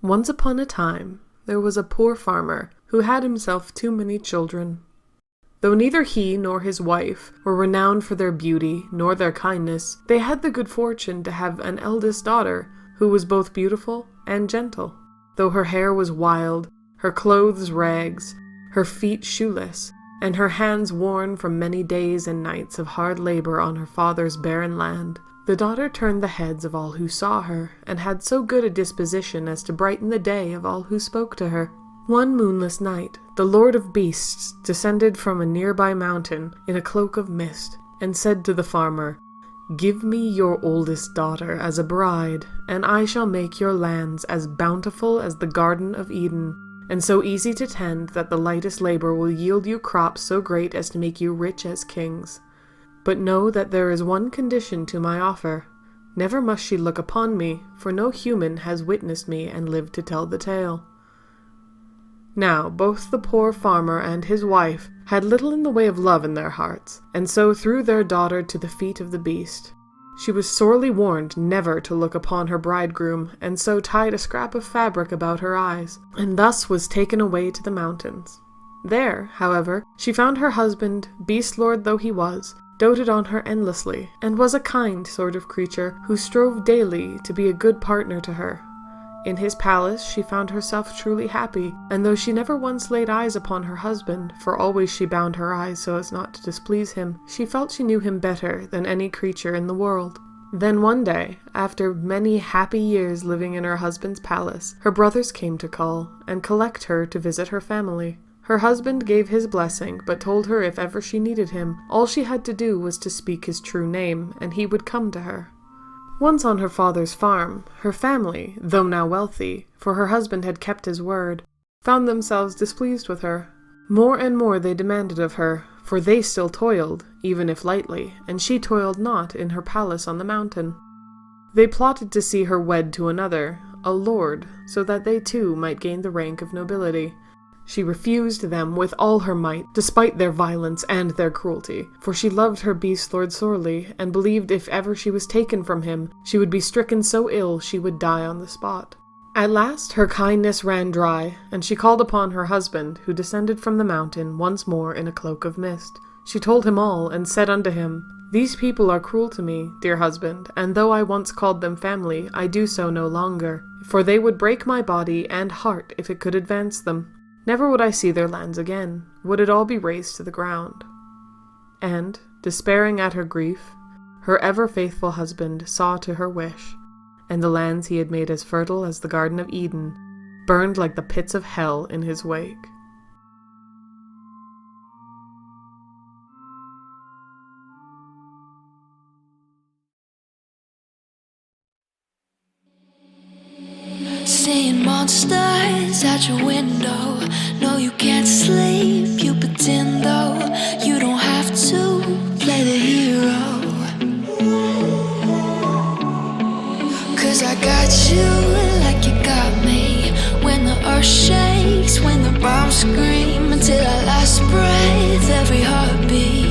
Once upon a time, there was a poor farmer who had himself too many children. Though neither he nor his wife were renowned for their beauty nor their kindness, they had the good fortune to have an eldest daughter who was both beautiful and gentle. Though her hair was wild, her clothes rags, her feet shoeless, and her hands worn from many days and nights of hard labor on her father's barren land, the daughter turned the heads of all who saw her, and had so good a disposition as to brighten the day of all who spoke to her. One moonless night, the Lord of Beasts descended from a nearby mountain in a cloak of mist, and said to the farmer, "Give me your oldest daughter as a bride, and I shall make your lands as bountiful as the Garden of Eden, and so easy to tend that the lightest labor will yield you crops so great as to make you rich as kings. But know that there is one condition to my offer. Never must she look upon me, for no human has witnessed me and lived to tell the tale." Now, both the poor farmer and his wife had little in the way of love in their hearts, and so threw their daughter to the feet of the beast. She was sorely warned never to look upon her bridegroom, and so tied a scrap of fabric about her eyes, and thus was taken away to the mountains. There, however, she found her husband, beast lord though he was, doted on her endlessly, and was a kind sort of creature who strove daily to be a good partner to her. In his palace she found herself truly happy, and though she never once laid eyes upon her husband, for always she bound her eyes so as not to displease him, she felt she knew him better than any creature in the world. Then one day, after many happy years living in her husband's palace, her brothers came to call, and collect her to visit her family. Her husband gave his blessing, but told her if ever she needed him, all she had to do was to speak his true name, and he would come to her. Once on her father's farm, her family, though now wealthy, for her husband had kept his word, found themselves displeased with her. More and more they demanded of her, for they still toiled, even if lightly, and she toiled not in her palace on the mountain. They plotted to see her wed to another, a lord, so that they too might gain the rank of nobility. She refused them with all her might, despite their violence and their cruelty, for she loved her beast lord sorely, and believed if ever she was taken from him, she would be stricken so ill she would die on the spot. At last her kindness ran dry, and she called upon her husband, who descended from the mountain once more in a cloak of mist. She told him all, and said unto him, "These people are cruel to me, dear husband, and though I once called them family, I do so no longer, for they would break my body and heart if it could advance them. Never would I see their lands again, would it all be razed to the ground." And, despairing at her grief, her ever-faithful husband saw to her wish, and the lands he had made as fertile as the Garden of Eden burned like the pits of hell in his wake. Seeing monsters at your window. No, you can't sleep, you pretend though. You don't have to play the hero, 'cause I got you like you got me. When the earth shakes, when the bombs scream, until our last breath, every heartbeat.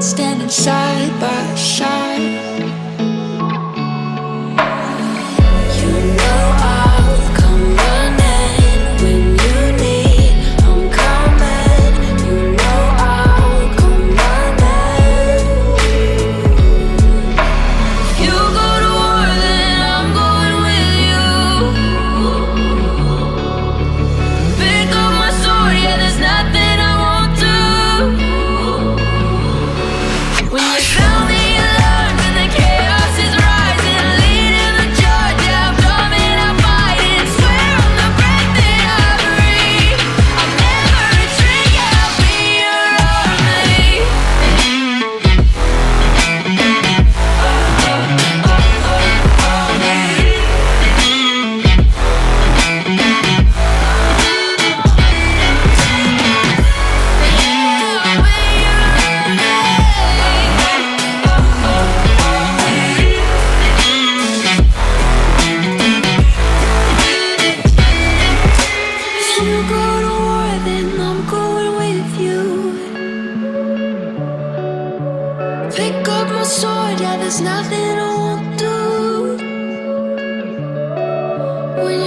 Standing side by side.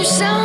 sound